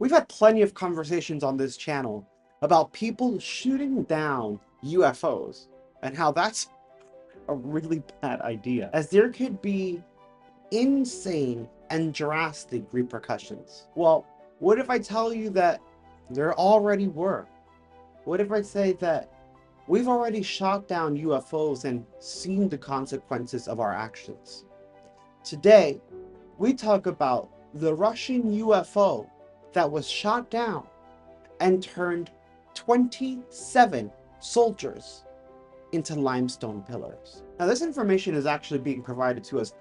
We've had plenty of conversations on this channel about people shooting down UFOs and how that's a really bad idea, as there could be insane and drastic repercussions. Well, what if I tell you that there already were? What if I say that we've already shot down UFOs and seen the consequences of our actions? Today, we talk about the Russian UFO that was shot down and turned 27 soldiers into limestone pillars. Now, this information is actually being provided to us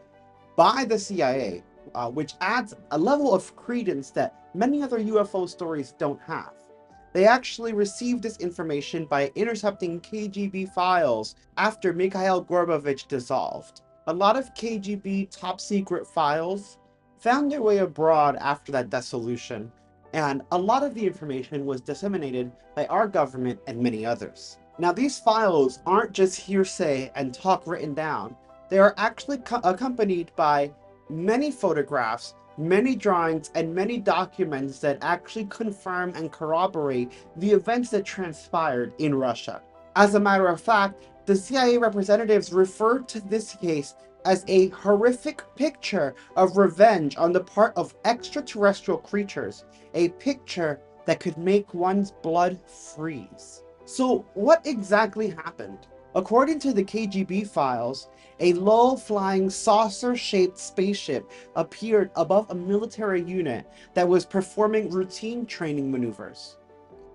by the CIA, which adds a level of credence that many other UFO stories don't have. They actually received this information by intercepting KGB files after Mikhail Gorbachev dissolved. A lot of KGB top secret files found their way abroad after that dissolution, and a lot of the information was disseminated by our government and many others. Now, these files aren't just hearsay and talk written down. They are actually accompanied by many photographs, many drawings, and many documents that actually confirm and corroborate the events that transpired in Russia. As a matter of fact, the CIA representatives referred to this case as a horrific picture of revenge on the part of extraterrestrial creatures, a picture that could make one's blood freeze. So what exactly happened? According to the KGB files, a low-flying saucer-shaped spaceship appeared above a military unit that was performing routine training maneuvers.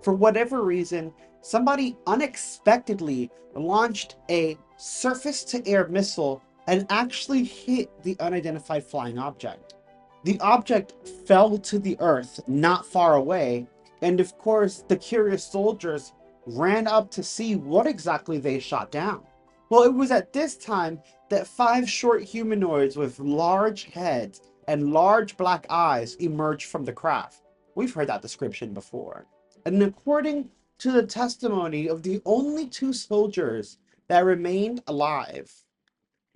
For whatever reason, somebody unexpectedly launched a surface-to-air missile and actually hit the unidentified flying object. The object fell to the earth not far away, and of course, the curious soldiers ran up to see what exactly they shot down. Well, it was at this time that 5 short humanoids with large heads and large black eyes emerged from the craft. We've heard that description before. And according to the testimony of the only 2 soldiers that remained alive,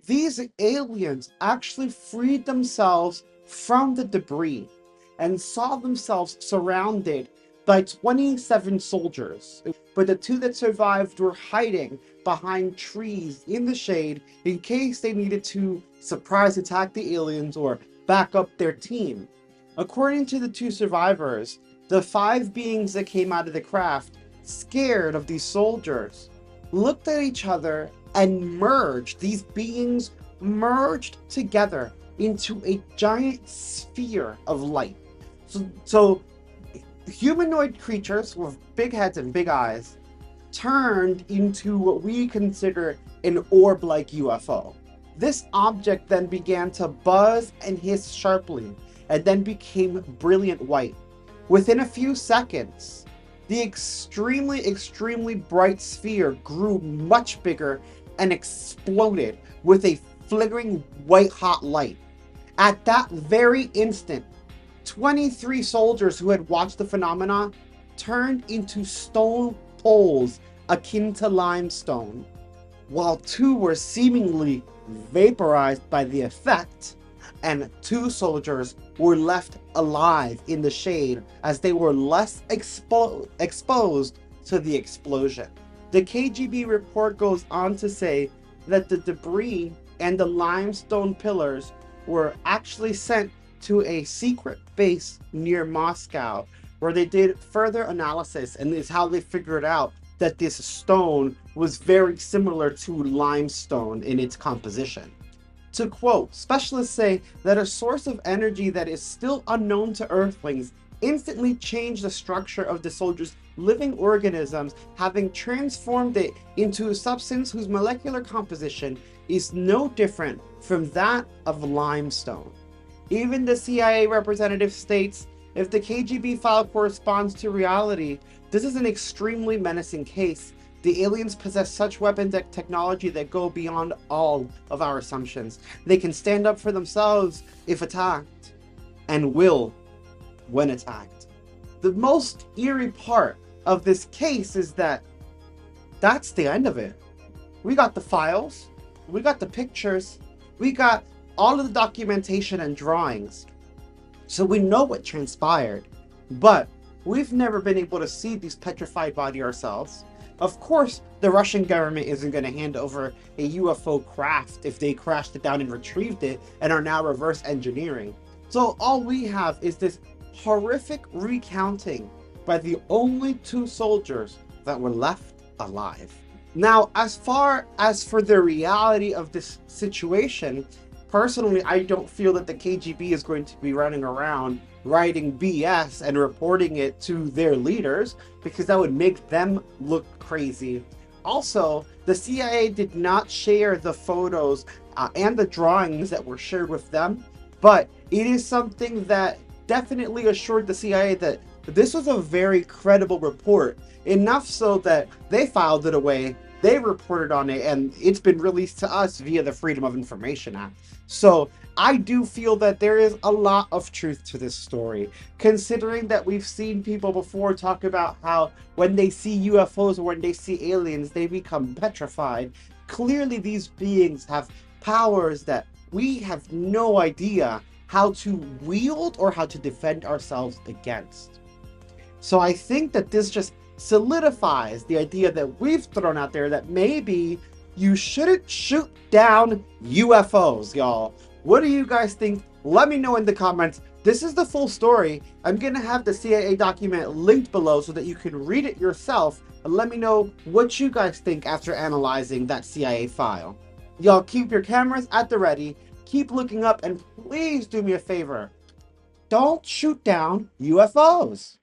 these aliens actually freed themselves from the debris and saw themselves surrounded by 27 soldiers. But the 2 that survived were hiding behind trees in the shade in case they needed to surprise attack the aliens or back up their team. According to the 2 survivors, the 5 beings that came out of the craft, scared of these soldiers, looked at each other and merged. These beings merged together into a giant sphere of light. So humanoid creatures with big heads and big eyes turned into what we consider an orb-like UFO. This object then began to buzz and hiss sharply, and then became brilliant white. Within a few seconds, the extremely bright sphere grew much bigger and exploded with a flickering white-hot light. At that very instant, 23 soldiers who had watched the phenomenon turned into stone poles akin to limestone, while 2 were seemingly vaporized by the effect, and 2 soldiers were left alive in the shade as they were less exposed to the explosion. The KGB report goes on to say that the debris and the limestone pillars were actually sent to a secret base near Moscow, where they did further analysis, and is how they figured out that this stone was very similar to limestone in its composition. To quote, specialists say that a source of energy that is still unknown to Earthlings instantly changed the structure of the soldiers' living organisms, having transformed it into a substance whose molecular composition is no different from that of limestone. Even the CIA representative states, if the KGB file corresponds to reality, this is an extremely menacing case. The aliens possess such weapons and technology that go beyond all of our assumptions. They can stand up for themselves if attacked, and will when attacked. The most eerie part of this case is that that's the end of it. We got the files, we got the pictures, we got all of the documentation and drawings. So we know what transpired. But we've never been able to see these petrified bodies ourselves. Of course, the Russian government isn't going to hand over a UFO craft if they crashed it down and retrieved it and are now reverse engineering. So all we have is this horrific recounting by the only 2 soldiers that were left alive. Now, as far as for the reality of this situation, personally, I don't feel that the KGB is going to be running around writing BS and reporting it to their leaders, because that would make them look crazy. Also, the CIA did not share the photos and the drawings that were shared with them, but it is something that definitely assured the CIA that this was a very credible report, enough so that they filed it away, they reported on it, and it's been released to us via the Freedom of Information Act. So I do feel that there is a lot of truth to this story, considering that we've seen people before talk about how when they see UFOs or when they see aliens, they become petrified. Clearly, these beings have powers that we have no idea how to wield or how to defend ourselves against. So I think that this just solidifies the idea that we've thrown out there that maybe you shouldn't shoot down UFOs, y'all. What do you guys think? Let me know in the comments. This is the full story. I'm going to have the CIA document linked below so that you can read it yourself, and let me know what you guys think after analyzing that CIA file. Y'all keep your cameras at the ready, keep looking up, and please do me a favor. Don't shoot down UFOs.